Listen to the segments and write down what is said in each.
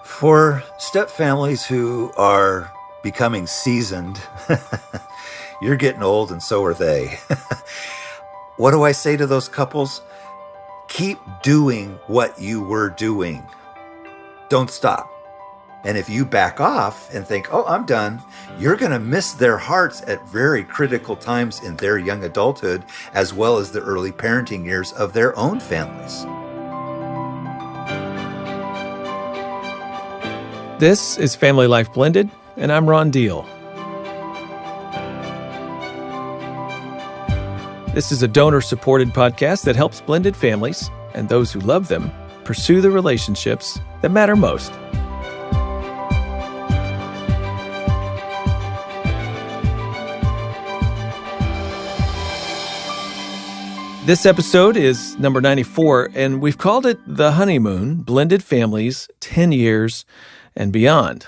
For step families who are becoming seasoned, you're getting old and so are they. What do I say to those couples? Keep doing what you were doing. Don't stop. And if you back off and think, oh, I'm done, you're going to miss their hearts at very critical times in their young adulthood, as well as the early parenting years of their own families. This is Family Life Blended, and I'm Ron Deal. This is a donor-supported podcast that helps blended families and those who love them pursue the relationships that matter most. This episode is number 94, and we've called it The Honeymoon, Blended Families, 10 Years and Beyond.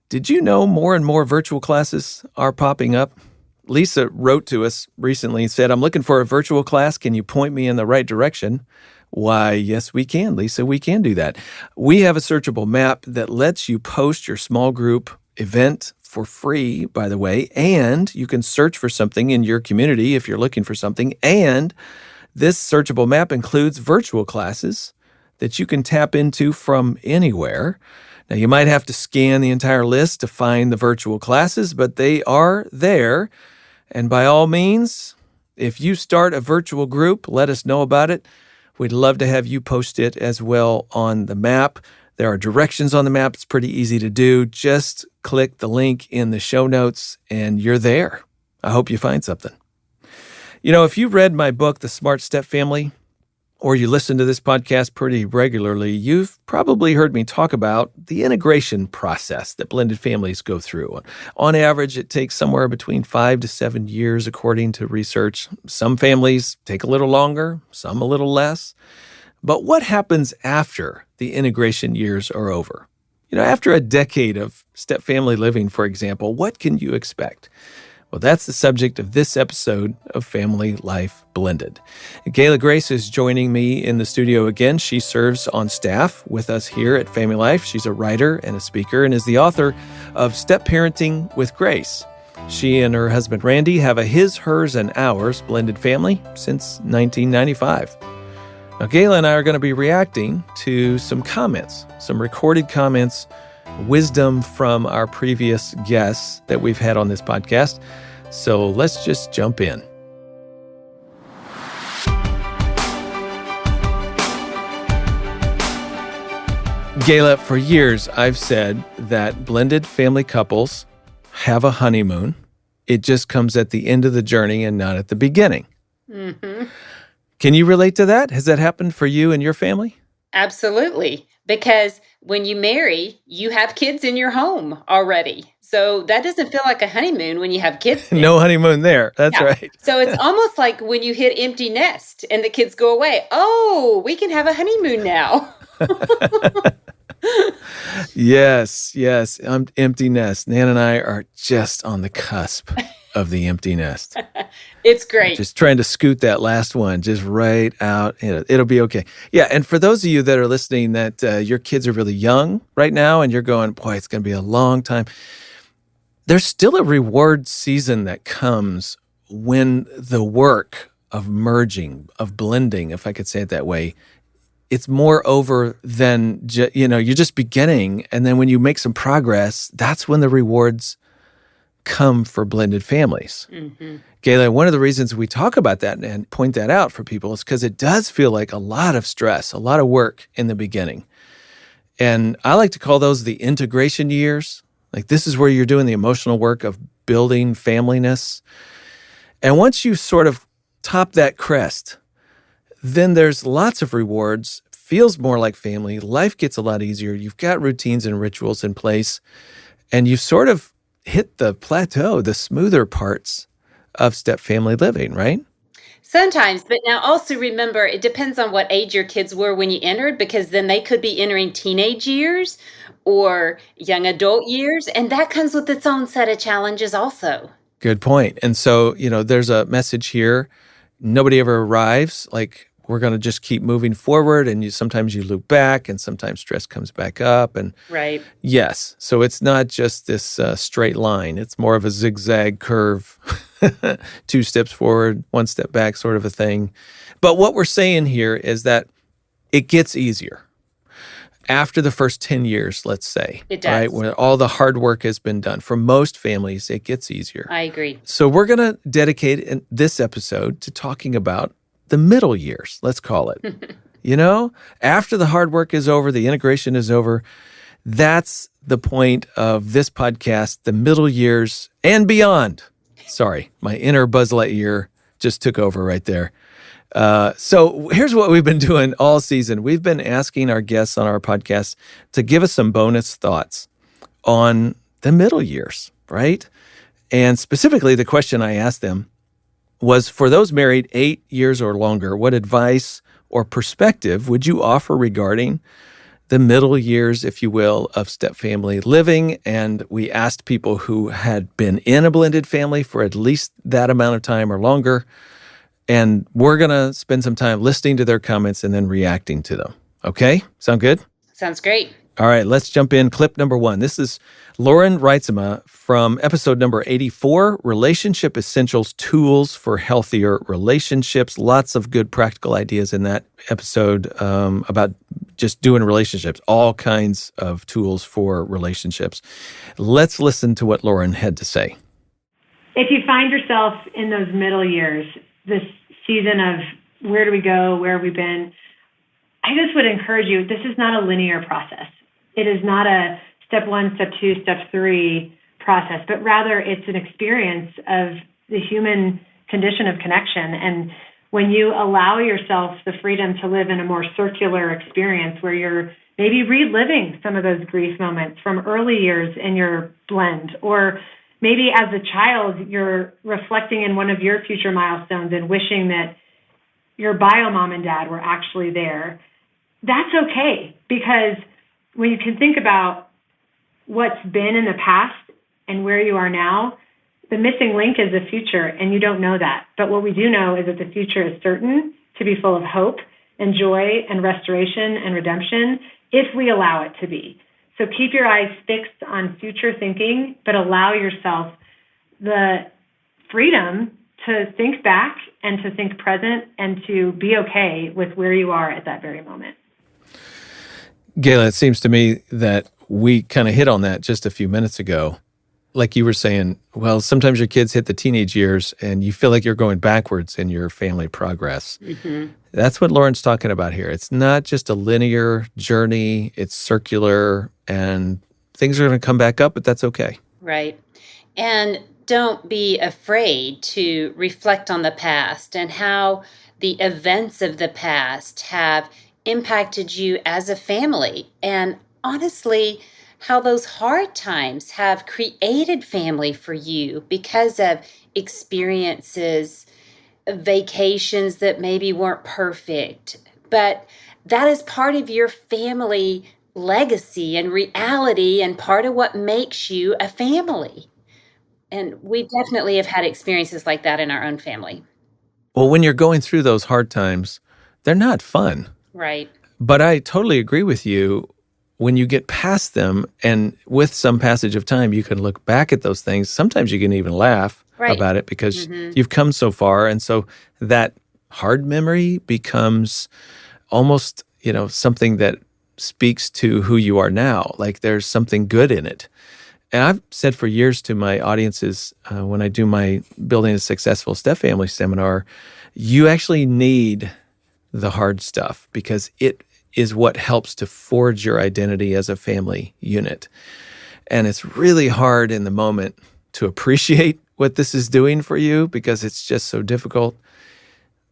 Did you know more and more virtual classes are popping up? Lisa wrote to us recently and said, I'm looking for a virtual class. Can you point me in the right direction? Why, yes, we can, Lisa. We can do that. We have a searchable map that lets you post your small group event for free, by the way, and you can search for something in your community if you're looking for something. And this searchable map includes virtual classes that you can tap into from anywhere. Now, you might have to scan the entire list to find the virtual classes, but they are there. And by all means, if you start a virtual group, let us know about it. We'd love to have you post it as well on the map. There are directions on the map. It's pretty easy to do. Just click the link in the show notes and you're there. I hope you find something. You know, if you read my book, The Smart Step Family, or you listen to this podcast pretty regularly, you've probably heard me talk about the integration process that blended families go through. On average, it takes somewhere between 5 to 7 years, according to research. Some families take a little longer, some a little less. But what happens after the integration years are over? You know, after a decade of step family living, for example, what can you expect? Well, that's the subject of this episode of Family Life Blended. Gayla Grace is joining me in the studio again. She serves on staff with us here at Family Life. She's a writer and a speaker and is the author of Step Parenting with Grace. She and her husband, Randy, have a his, hers, and ours blended family since 1995. Now, Gayla and I are going to be reacting to some comments, some recorded comments, wisdom from our previous guests that we've had on this podcast. So let's just jump in. Gayla, for years I've said that blended family couples have a honeymoon. It just comes at the end of the journey and not at the beginning. Mm-hmm. Can you relate to that? Has that happened for you and your family? Absolutely. Because when you marry, you have kids in your home already. So that doesn't feel like a honeymoon when you have kids. No honeymoon there. That's right. So it's almost like when you hit empty nest and the kids go away. Oh, we can have a honeymoon now. Yes. Empty nest. Nan and I are just on the cusp of the empty nest. It's great. Just trying to scoot that last one just right out. It'll be okay. Yeah, and for those of you that are listening that your kids are really young right now and you're going, boy, it's going to be a long time. There's still a reward season that comes when the work of merging, of blending, if I could say it that way, it's more over than, you're just beginning. And then when you make some progress, that's when the rewards come for blended families. Mm-hmm. Gayla, one of the reasons we talk about that and point that out for people is because it does feel like a lot of stress, a lot of work in the beginning. And I like to call those the integration years. Like this is where you're doing the emotional work of building familyness. And once you sort of top that crest, then there's lots of rewards, feels more like family, life gets a lot easier, you've got routines and rituals in place, and you sort of hit the plateau, the smoother parts of step family living, right? Sometimes, but now also remember, it depends on what age your kids were when you entered, because then they could be entering teenage years or young adult years, and that comes with its own set of challenges also. Good point. And so, there's a message here. Nobody ever arrives. Like, we're going to just keep moving forward, and sometimes you loop back, and sometimes stress comes back up. And Right. yes, so it's not just this straight line. It's more of a zigzag curve, 2 steps forward, 1 step back sort of a thing. But what we're saying here is that it gets easier after the first 10 years, let's say. It does. Right, where all the hard work has been done. For most families, it gets easier. I agree. So we're going to dedicate this episode to talking about the middle years, let's call it. After the hard work is over, the integration is over, that's the point of this podcast, the middle years and beyond. Sorry, my inner Buzz Lightyear just took over right there. So here's what we've been doing all season. We've been asking our guests on our podcast to give us some bonus thoughts on the middle years, right? And specifically, the question I asked them was, for those married 8 years or longer, what advice or perspective would you offer regarding the middle years, if you will, of step-family living? And we asked people who had been in a blended family for at least that amount of time or longer. And we're going to spend some time listening to their comments and then reacting to them. Okay? Sound good? Sounds great. All right, let's jump in. Clip number 1. This is Lauren Reitzema from episode number 84, Relationship Essentials, Tools for Healthier Relationships. Lots of good practical ideas in that episode about just doing relationships, all kinds of tools for relationships. Let's listen to what Lauren had to say. If you find yourself in those middle years, this season of where do we go, where have we been, I just would encourage you, this is not a linear process. It is not a step 1, step 2, step 3 process, but rather it's an experience of the human condition of connection. And when you allow yourself the freedom to live in a more circular experience where you're maybe reliving some of those grief moments from early years in your blend, or maybe as a child, you're reflecting in one of your future milestones and wishing that your bio mom and dad were actually there. That's okay, because when you can think about what's been in the past and where you are now, the missing link is the future, and you don't know that. But what we do know is that the future is certain to be full of hope and joy and restoration and redemption if we allow it to be. So keep your eyes fixed on future thinking, but allow yourself the freedom to think back and to think present and to be okay with where you are at that very moment. Gayla, it seems to me that we kind of hit on that just a few minutes ago. Like you were saying, well, sometimes your kids hit the teenage years and you feel like you're going backwards in your family progress. Mm-hmm. That's what Lauren's talking about here. It's not just a linear journey. It's circular, and things are going to come back up, but that's okay. Right. And don't be afraid to reflect on the past and how the events of the past have impacted you as a family. And honestly, how those hard times have created family for you because of experiences, vacations that maybe weren't perfect. But that is part of your family legacy and reality and part of what makes you a family. And we definitely have had experiences like that in our own family. Well, when you're going through those hard times, they're not fun. Right. But I totally agree with you. When you get past them, and with some passage of time, you can look back at those things. Sometimes you can even laugh about it because you've come so far. And so that hard memory becomes almost, something that speaks to who you are now. Like there's something good in it. And I've said for years to my audiences, when I do my Building a Successful Step Family seminar, you actually need the hard stuff because it is what helps to forge your identity as a family unit. And it's really hard in the moment to appreciate what this is doing for you because it's just so difficult.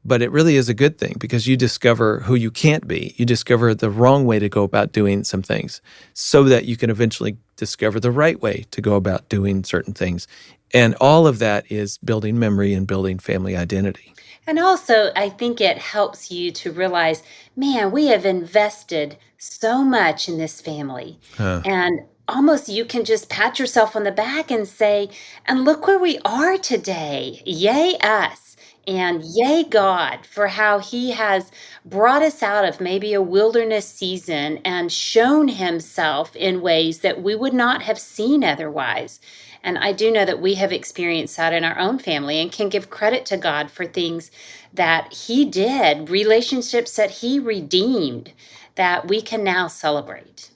But it really is a good thing because you discover who you can't be. You discover the wrong way to go about doing some things so that you can eventually discover the right way to go about doing certain things. And all of that is building memory and building family identity. And also, I think it helps you to realize, man, we have invested so much in this family. And almost you can just pat yourself on the back and say, and look where we are today. Yay, us. And yay, God, for how he has brought us out of maybe a wilderness season and shown himself in ways that we would not have seen otherwise. And I do know that we have experienced that in our own family and can give credit to God for things that he did, relationships that he redeemed, that we can now celebrate.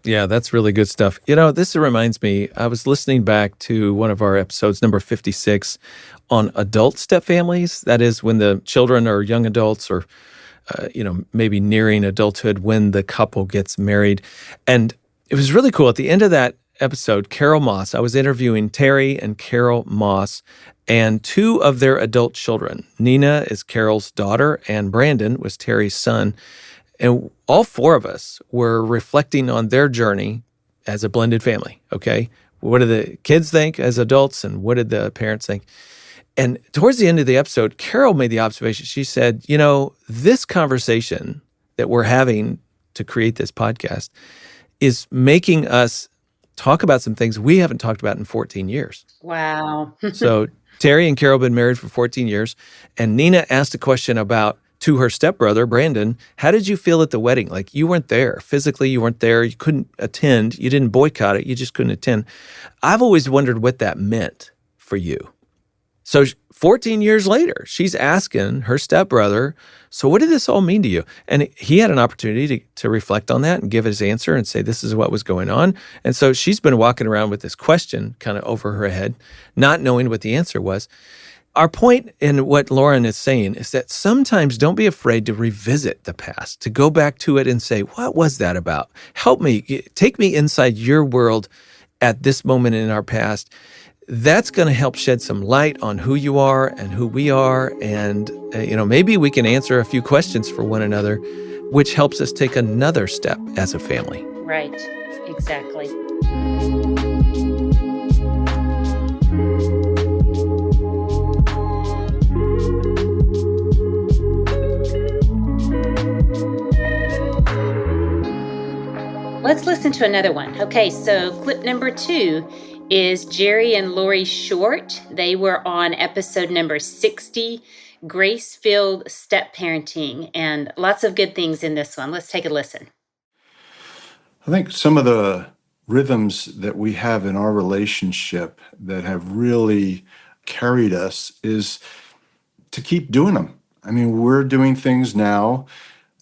Yeah, that's really good stuff. You know, this reminds me, I was listening back to one of our episodes, number 56, on adult step families. That is when the children are young adults or, maybe nearing adulthood when the couple gets married. And it was really cool. At the end of that episode, Carol Moss, I was interviewing Terry and Carol Moss and two of their adult children. Nina is Carol's daughter and Brandon was Terry's son. And all four of us were reflecting on their journey as a blended family, okay? What did the kids think as adults, and what did the parents think? And towards the end of the episode, Carol made the observation. She said, this conversation that we're having to create this podcast is making us talk about some things we haven't talked about in 14 years. Wow. So Terry and Carol have been married for 14 years, and Nina asked a question to her stepbrother, Brandon, how did you feel at the wedding? Like, you weren't there. Physically, you weren't there. You couldn't attend. You didn't boycott it. You just couldn't attend. I've always wondered what that meant for you. So 14 years later, she's asking her stepbrother, so what did this all mean to you? And he had an opportunity to reflect on that and give his answer and say, this is what was going on. And so she's been walking around with this question kind of over her head, not knowing what the answer was. Our point in what Lauren is saying is that sometimes don't be afraid to revisit the past, to go back to it and say, what was that about? Help me, take me inside your world at this moment in our past. That's going to help shed some light on who you are and who we are. And, maybe we can answer a few questions for one another, which helps us take another step as a family. Right, exactly. Let's listen to another one. Okay, so clip number 2 is Jerry and Lori Short. They were on episode number 60, Grace-Filled Step Parenting, and lots of good things in this one. Let's take a listen. I think some of the rhythms that we have in our relationship that have really carried us is to keep doing them. I mean, we're doing things now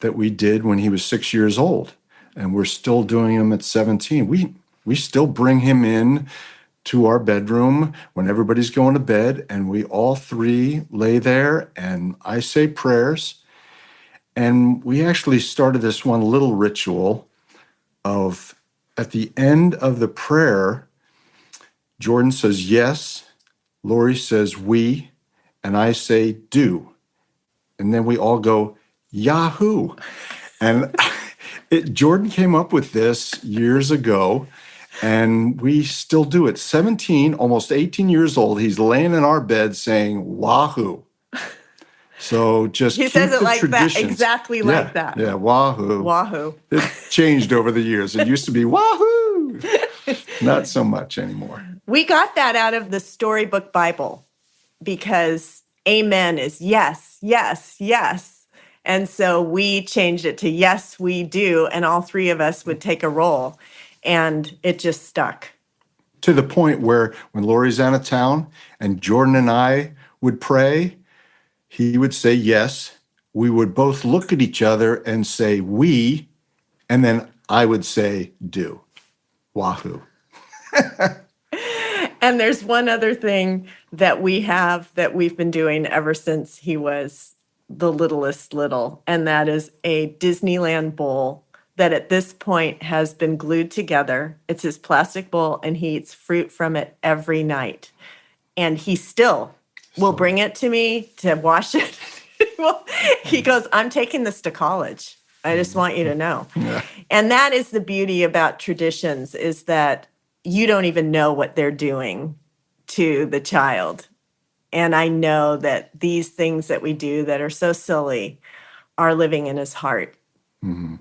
that we did when he was 6 years old. And we're still doing them at 17. We still bring him in to our bedroom when everybody's going to bed, and we all three lay there, and I say prayers. And we actually started this one little ritual of, at the end of the prayer, Jordan says yes, Lori says we, and I say do. And then we all go, Yahoo! And Jordan came up with this years ago, and we still do it. 17, almost 18 years old, he's laying in our bed saying, wahoo. So just he says it like that, exactly like that. Yeah, wahoo. Wahoo. It changed over the years. It used to be wahoo. Not so much anymore. We got that out of the Storybook Bible because amen is yes, yes, yes. And so we changed it to yes, we do. And all three of us would take a roll. And it just stuck. To the point where when Lori's out of town and Jordan and I would pray, he would say yes. We would both look at each other and say we, and then I would say do. Wahoo. And there's one other thing that we have that we've been doing ever since he was the littlest little, and that is a Disneyland bowl that at this point has been glued together. It's his plastic bowl, and he eats fruit from it every night. And he still will bring it to me to wash it. He goes, I'm taking this to college. I just want you to know. Yeah. And that is the beauty about traditions, is that you don't even know what they're doing to the child. And I know that these things that we do that are so silly are living in his heart. Mm-hmm.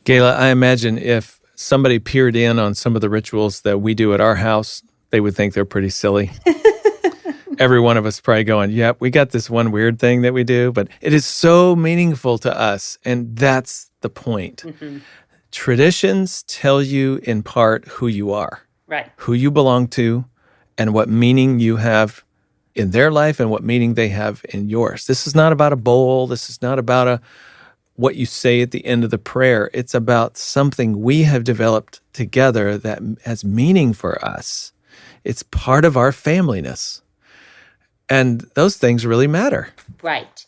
Gayla, I imagine if somebody peered in on some of the rituals that we do at our house, they would think they're pretty silly. Every one of us probably going, yep, we got this one weird thing that we do, but it is so meaningful to us. And that's the point. Mhm. Traditions tell you in part who you are, Right. who you belong to, and what meaning you have in their life and what meaning they have in yours. This is not about a bowl. This is not about what you say at the end of the prayer. It's about something we have developed together that has meaning for us. It's part of our familyness. And those things really matter. Right.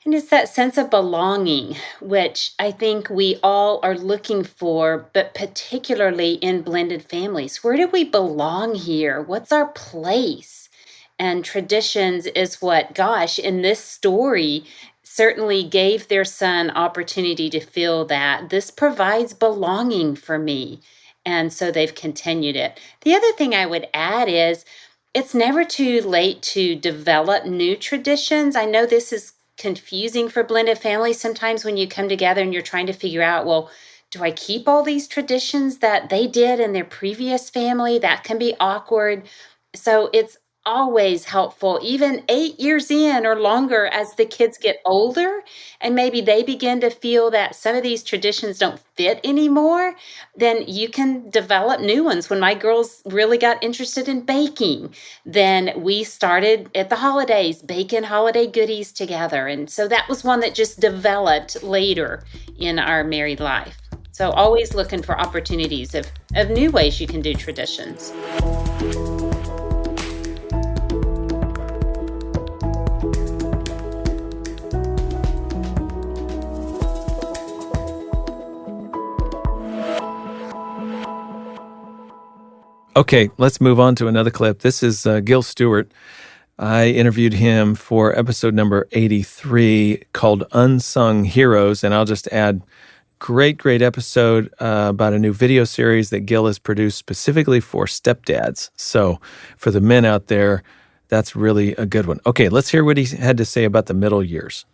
And it's that sense of belonging, which I think we all are looking for, but particularly in blended families. Where do we belong here? What's our place? And traditions is what, gosh, in this story, certainly gave their son opportunity to feel that this provides belonging for me. And so they've continued it. The other thing I would add is it's never too late to develop new traditions. I know this is confusing for blended families sometimes when you come together and you're trying to figure out, well, do I keep all these traditions that they did in their previous family? That can be awkward. So it's always helpful, even 8 years in or longer, as the kids get older and maybe they begin to feel that some of these traditions don't fit anymore, then you can develop new ones. When my girls really got interested in baking, then we started at the holidays baking holiday goodies together. And so that was one that just developed later in our married life. So always looking for opportunities of new ways you can do traditions. Okay, let's move on to another clip. This is Gil Stewart. I interviewed him for episode number 83 called Unsung Heroes, and I'll just add, great episode about a new video series that Gil has produced specifically for stepdads. So for the men out there, that's really a good one. Okay, let's hear what he had to say about the middle years.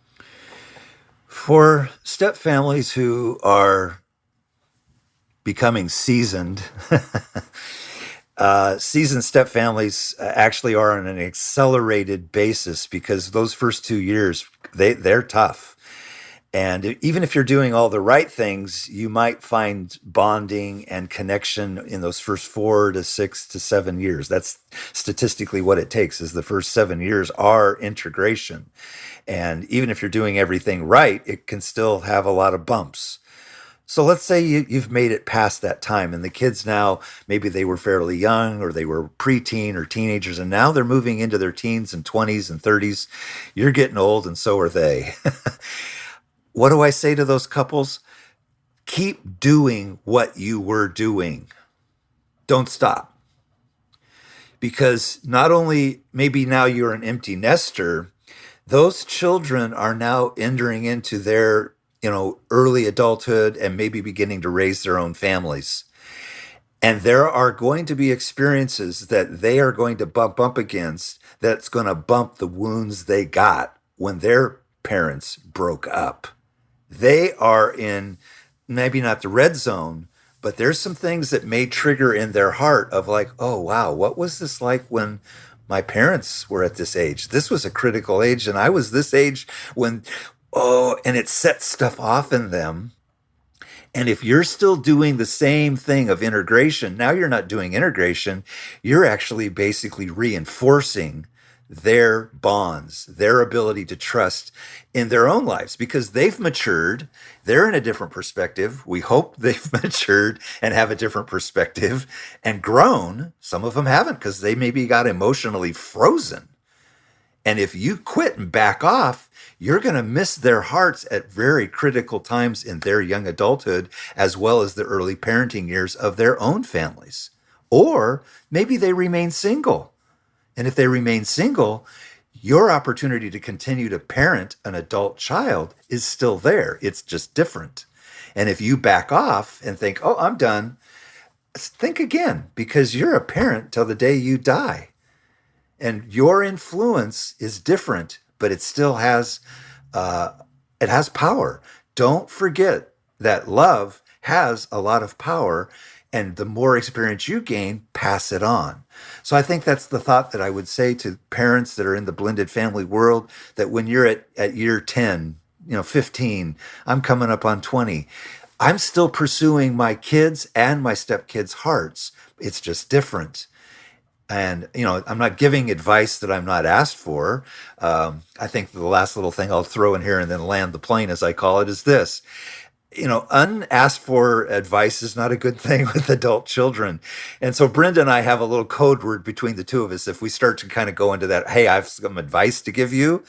For step families who are becoming seasoned, seasoned step families actually are on an accelerated basis because those first 2 years, they're tough. And even if you're doing all the right things, you might find bonding and connection in those first 4 to 6 to 7 years. That's statistically what it takes, is the first 7 years are integration. And even if you're doing everything right, it can still have a lot of bumps. So let's say you've made it past that time and the kids now, maybe they were fairly young or they were preteen or teenagers, and now they're moving into their teens and 20s and 30s. You're getting old and so are they. What do I say to those couples? Keep doing what you were doing. Don't stop. Because not only maybe now you're an empty nester, those children are now entering into their early adulthood and maybe beginning to raise their own families. And there are going to be experiences that they are going to bump up against that's going to bump the wounds they got when their parents broke up. They are in maybe not the red zone, but there's some things that may trigger in their heart of like, oh, wow, what was this like when my parents were at this age? This was a critical age and I was this age when... Oh, and it sets stuff off in them. And if you're still doing the same thing of integration, now you're not doing integration, you're actually basically reinforcing their bonds, their ability to trust in their own lives because they've matured. They're in a different perspective. We hope they've matured and have a different perspective and grown. Some of them haven't because they maybe got emotionally frozen. And if you quit and back off, you're going to miss their hearts at very critical times in their young adulthood, as well as the early parenting years of their own families. Or maybe they remain single. And if they remain single, your opportunity to continue to parent an adult child is still there. It's just different. And if you back off and think, oh, I'm done, think again, because you're a parent till the day you die. And your influence is different, but it still has power. Don't forget that love has a lot of power And the more experience you gain, pass it on. So I think that's the thought that I would say to parents that are in the blended family world, that when you're at year 10, 15, I'm coming up on 20. I'm still pursuing my kids and my stepkids' hearts. It's just different. And, I'm not giving advice that I'm not asked for. I think the last little thing I'll throw in here and then land the plane, as I call it, is this. Unasked for advice is not a good thing with adult children. And so Brenda and I have a little code word between the two of us. If we start to kind of go into that, hey, I have some advice to give you,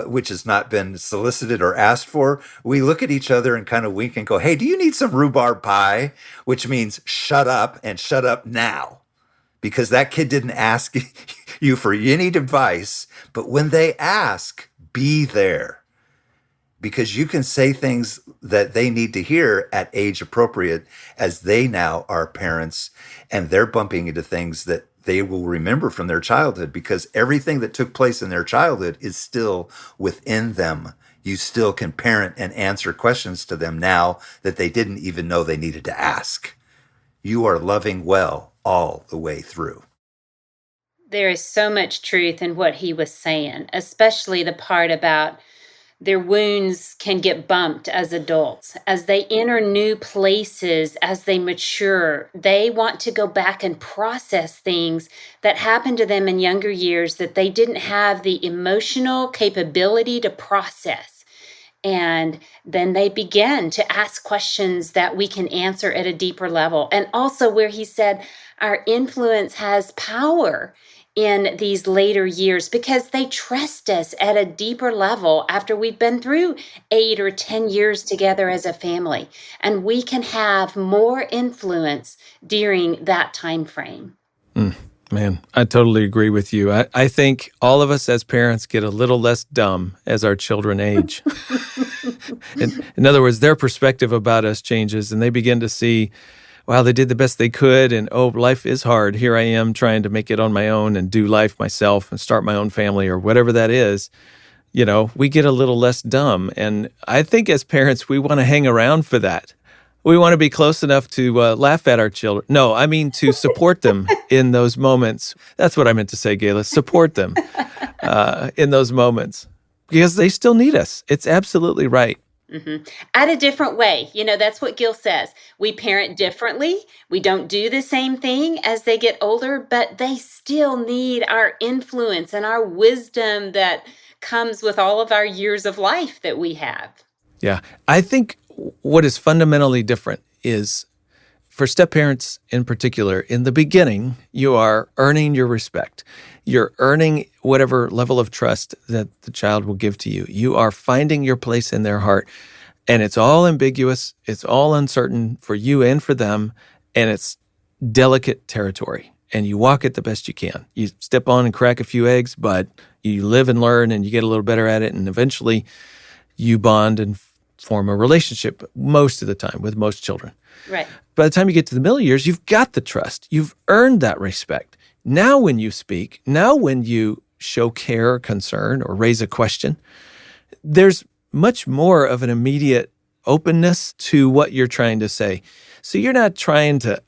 which has not been solicited or asked for, we look at each other and kind of wink and go, hey, do you need some rhubarb pie? Which means shut up and shut up now. Because that kid didn't ask you for any advice, but when they ask, be there. Because you can say things that they need to hear at age appropriate, as they now are parents and they're bumping into things that they will remember from their childhood, because everything that took place in their childhood is still within them. You still can parent and answer questions to them now that they didn't even know they needed to ask. You are loving well all the way through. There is so much truth in what he was saying, especially the part about their wounds can get bumped as adults. As they enter new places, as they mature, they want to go back and process things that happened to them in younger years that they didn't have the emotional capability to process. And then they begin to ask questions that we can answer at a deeper level. And also where he said our influence has power in these later years because they trust us at a deeper level after we've been through 8 or 10 years together as a family. And we can have more influence during that time frame. Man, I totally agree with you. I think all of us as parents get a little less dumb as our children age. In other words, their perspective about us changes, and they begin to see, wow, they did the best they could, and oh, life is hard. Here I am trying to make it on my own and do life myself and start my own family or whatever that is. We get a little less dumb. And I think as parents, we want to hang around for that. We want to be close enough to laugh at our children. No, I mean to support them in those moments. That's what I meant to say, Gayla. Support them in those moments because they still need us. It's absolutely right. Mm-hmm. At a different way. That's what Gil says. We parent differently. We don't do the same thing as they get older, but they still need our influence and our wisdom that comes with all of our years of life that we have. Yeah. I think what is fundamentally different is for step-parents in particular, in the beginning, you are earning your respect. You're earning whatever level of trust that the child will give to you. You are finding your place in their heart. And it's all ambiguous. It's all uncertain for you and for them. And it's delicate territory. And you walk it the best you can. You step on and crack a few eggs, but you live and learn and you get a little better at it. And eventually you bond and form a relationship most of the time with most children. Right. By the time you get to the middle years, you've got the trust. You've earned that respect. Now when you speak, now when you show care or concern or raise a question, there's much more of an immediate openness to what you're trying to say. So you're not trying to,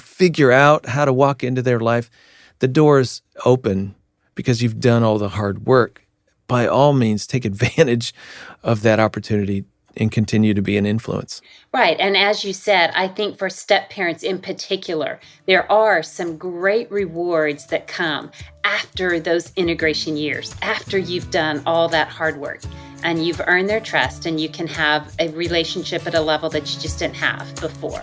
figure out how to walk into their life. The door is open because you've done all the hard work. By all means, take advantage of that opportunity and continue to be an influence. Right. And as you said, I think for step parents in particular, there are some great rewards that come after those integration years, after you've done all that hard work and you've earned their trust and you can have a relationship at a level that you just didn't have before.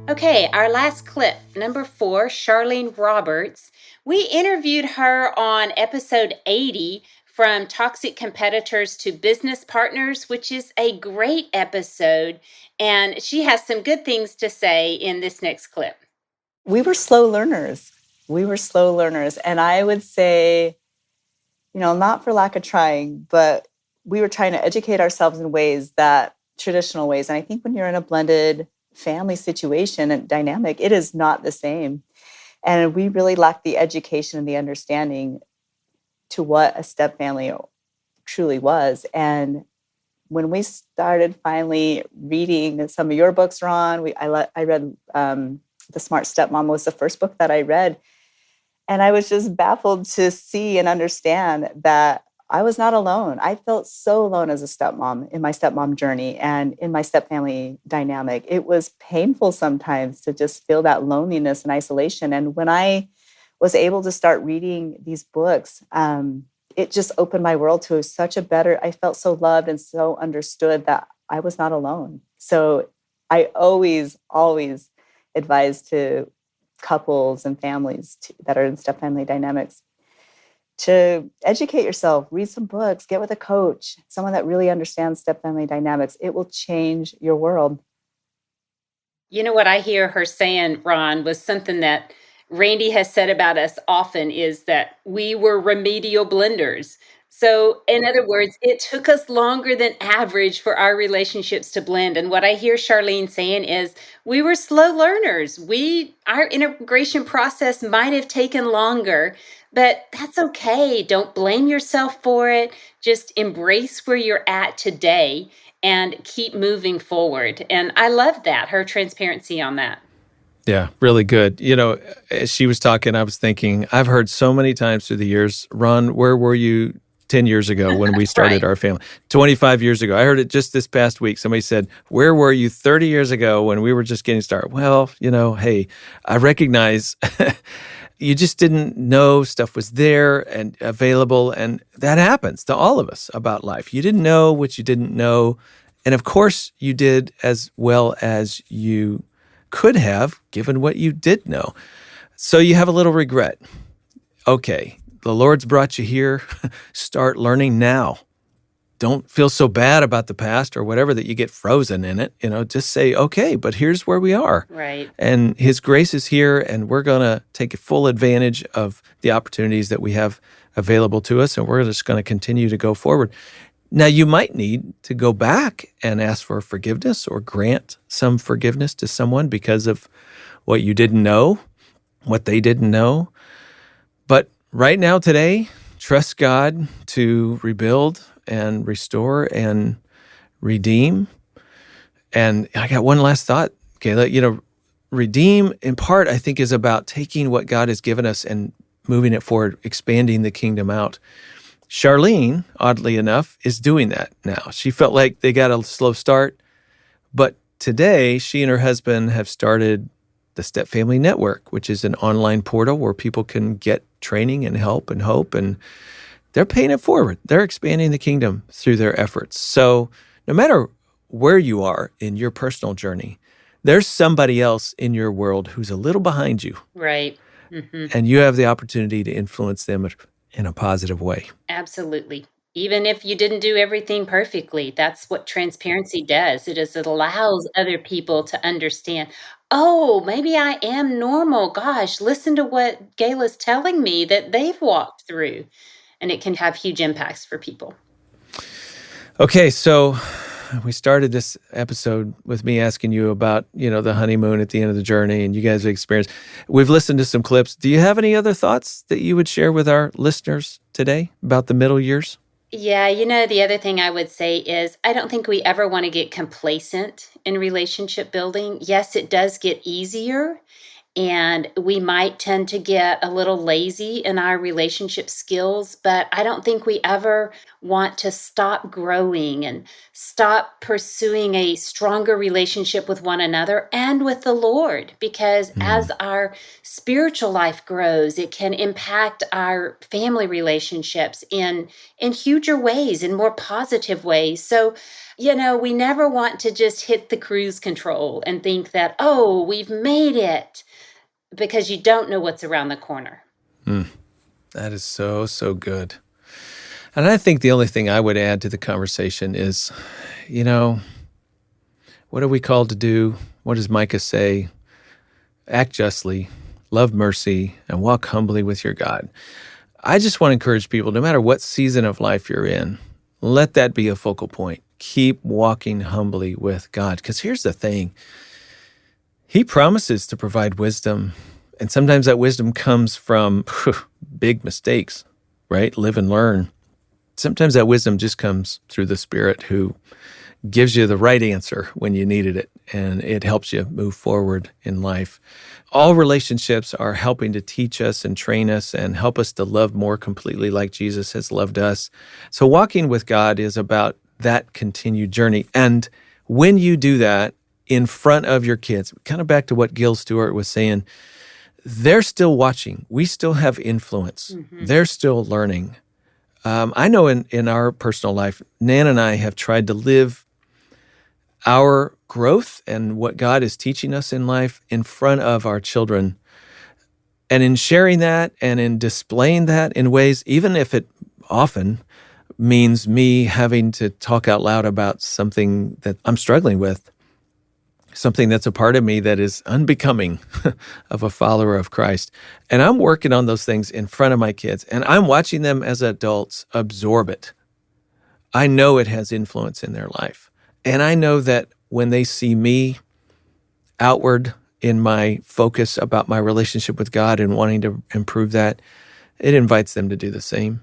Okay, our last clip, number 4, Charlene Roberts. We interviewed her on episode 80, From Toxic Competitors to Business Partners, which is a great episode. And she has some good things to say in this next clip. We were slow learners. And I would say, not for lack of trying, but we were trying to educate ourselves in traditional ways. And I think when you're in a blended family situation and dynamic, it is not the same. And we really lacked the education and the understanding to what a step family truly was. And when we started finally reading some of your books, Ron, I read The Smart Stepmom was the first book that I read. And I was just baffled to see and understand that I was not alone. I felt so alone as a stepmom in my stepmom journey and in my stepfamily dynamic. It was painful sometimes to just feel that loneliness and isolation. And when I was able to start reading these books, it just opened my world to such a better, I felt so loved and so understood that I was not alone. So I always advise to couples and families that are in stepfamily dynamics to educate yourself, read some books, get with a coach, someone that really understands stepfamily dynamics. It will change your world. You know what I hear her saying, Ron, was something that Randy has said about us often is that we were remedial blenders. So, in other words, it took us longer than average for our relationships to blend. And what I hear Charlene saying is we were slow learners. Our integration process might have taken longer, but that's okay. Don't blame yourself for it. Just embrace where you're at today and keep moving forward. And I love that, her transparency on that. Yeah, really good. As she was talking, I was thinking, I've heard so many times through the years, Ron, where were you 10 years ago when we started Right. our family? 25 years ago. I heard it just this past week. Somebody said, where were you 30 years ago when we were just getting started? Well, hey, I recognize you just didn't know stuff was there and available. And that happens to all of us about life. You didn't know what you didn't know. And of course, you did as well as you could have, given what you did know. So you have a little regret. Okay, the Lord's brought you here. Start learning now. Don't feel so bad about the past or whatever that you get frozen in it. Just say, okay, but here's where we are. Right. And His grace is here, and we're going to take full advantage of the opportunities that we have available to us, and we're just going to continue to go forward. Now, you might need to go back and ask for forgiveness or grant some forgiveness to someone because of what you didn't know, what they didn't know. But right now, today, trust God to rebuild and restore and redeem. And I got one last thought, Gayla. Redeem, in part, I think, is about taking what God has given us and moving it forward, expanding the kingdom out. Charlene, oddly enough, is doing that now. She felt like they got a slow start, but today she and her husband have started the Step Family Network, which is an online portal where people can get training and help and hope, and they're paying it forward. They're expanding the kingdom through their efforts. So no matter where you are in your personal journey, there's somebody else in your world who's a little behind you. Right. Mm-hmm. And you have the opportunity to influence them in a positive way. Absolutely. Even if you didn't do everything perfectly, that's what transparency does. It allows other people to understand, oh, maybe I am normal. Gosh, listen to what Gayla's telling me that they've walked through. And it can have huge impacts for people. Okay, so we started this episode with me asking you about, the honeymoon at the end of the journey, and you guys have experienced. We've listened to some clips. Do you have any other thoughts that you would share with our listeners today about the middle years? Yeah, the other thing I would say is I don't think we ever want to get complacent in relationship building. Yes, it does get easier. And we might tend to get a little lazy in our relationship skills, but I don't think we ever want to stop growing and stop pursuing a stronger relationship with one another and with the Lord, because as our spiritual life grows, it can impact our family relationships in huger ways, in more positive ways. So, we never want to just hit the cruise control and think that, oh, we've made it, because you don't know what's around the corner. That is so, so good. And I think the only thing I would add to the conversation is, what are we called to do? What does Micah say? Act justly, love mercy, and walk humbly with your God. I just want to encourage people, no matter what season of life you're in, let that be a focal point. Keep walking humbly with God. Because here's the thing. He promises to provide wisdom, and sometimes that wisdom comes from big mistakes, right? Live and learn. sometimes that wisdom just comes through the Spirit who gives you the right answer when you needed it, and it helps you move forward in life. All relationships are helping to teach us and train us and help us to love more completely like Jesus has loved us. So walking with God is about that continued journey. And when you do that in front of your kids, kind of back to what Gil Stewart was saying, they're still watching. We still have influence. They're still learning. I know in our personal life, Nan and I have tried to live our growth and what God is teaching us in life in front of our children. And in sharing that and in displaying that in ways, even if it often means me having to talk out loud about something that I'm struggling with, something that's a part of me that is unbecoming of a follower of Christ. And I'm working on those things in front of my kids, and I'm watching them as adults absorb it. I know it has influence in their life. And I know that when they see me outward in my focus about my relationship with God and wanting to improve that, it invites them to do the same.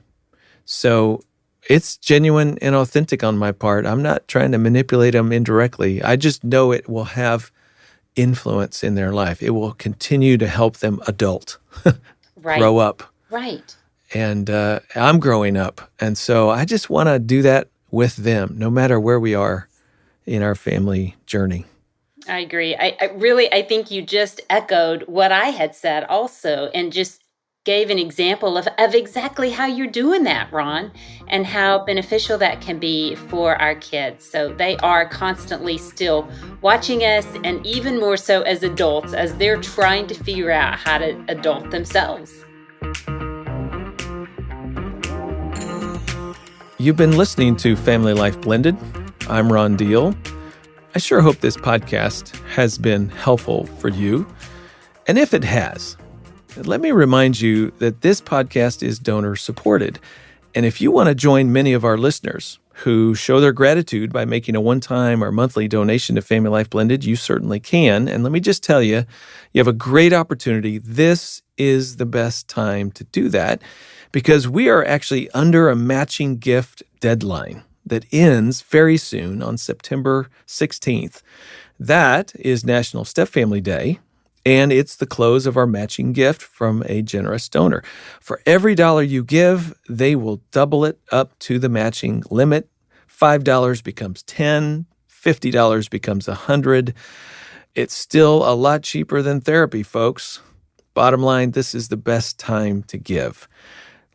So it's genuine and authentic on my part. I'm not trying to manipulate them indirectly. I just know it will have influence in their life. It will continue to help them adult, grow up. Right. And I'm growing up. And so I just want to do that with them, no matter where we are in our family journey. I agree. I think you just echoed what I had said also, and just gave an example of exactly how you're doing that, Ron, and how beneficial that can be for our kids. So they are constantly still watching us, and even more so as adults, as they're trying to figure out how to adult themselves. You've been listening to Family Life Blended. I'm Ron Deal. I sure hope this podcast has been helpful for you. And if it has, let me remind you that this podcast is donor-supported. And if you want to join many of our listeners who show their gratitude by making a one-time or monthly donation to Family Life Blended, you certainly can. And let me just tell you, you have a great opportunity. This is the best time to do that because we are actually under a matching gift deadline that ends very soon on September 16th. That is National Stepfamily Day, and it's the close of our matching gift from a generous donor. For every $1 you give, they will double it up to the matching limit. $5 becomes $10, $50 becomes $100. It's still a lot cheaper than therapy, folks. Bottom line, this is the best time to give.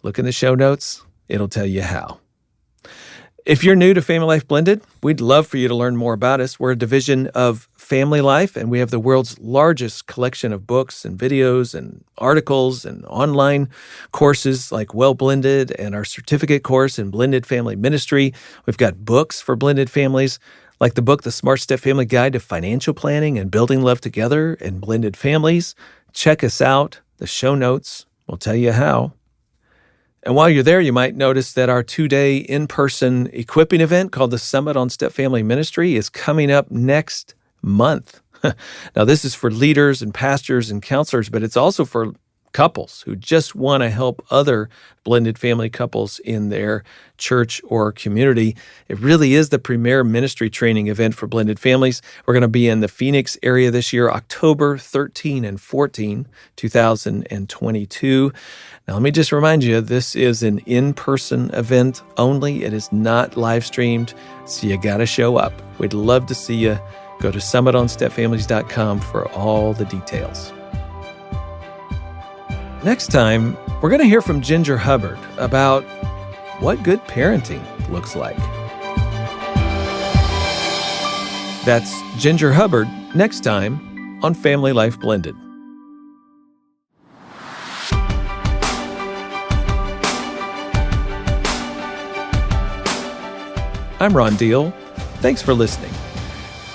Look in the show notes. It'll tell you how. If you're new to Family Life Blended, we'd love for you to learn more about us. We're a division of FamilyLife, and we have the world's largest collection of books and videos and articles and online courses like Well Blended and our certificate course in Blended Family Ministry. We've got books for blended families, like the book, The Smart Step Family Guide to Financial Planning and Building Love Together in Blended Families. Check us out. The show notes will tell you how. And while you're there, you might notice that our 2-day in-person equipping event called the Summit on Step Family Ministry is coming up next month. Now, this is for leaders and pastors and counselors, but it's also for couples who just want to help other blended family couples in their church or community. It really is the premier ministry training event for blended families. We're going to be in the Phoenix area this year, October 13 and 14, 2022. Now, let me just remind you, this is an in-person event only. It is not live streamed, so you got to show up. We'd love to see you. Go to summitonstepfamilies.com for all the details. Next time, we're going to hear from Ginger Hubbard about what good parenting looks like. That's Ginger Hubbard next time on Family Life Blended. I'm Ron Deal. Thanks for listening.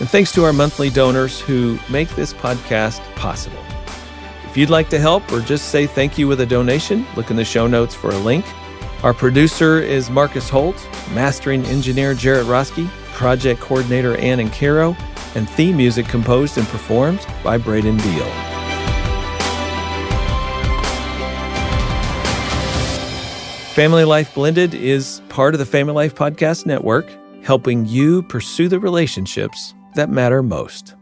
And thanks to our monthly donors who make this podcast possible. If you'd like to help or just say thank you with a donation, look in the show notes for a link. Our producer is Marcus Holt, mastering engineer Jarrett Roski, project coordinator Ann and Caro, and theme music composed and performed by Braden Deal. Family Life Blended is part of the Family Life Podcast Network, helping you pursue the relationships that matter most.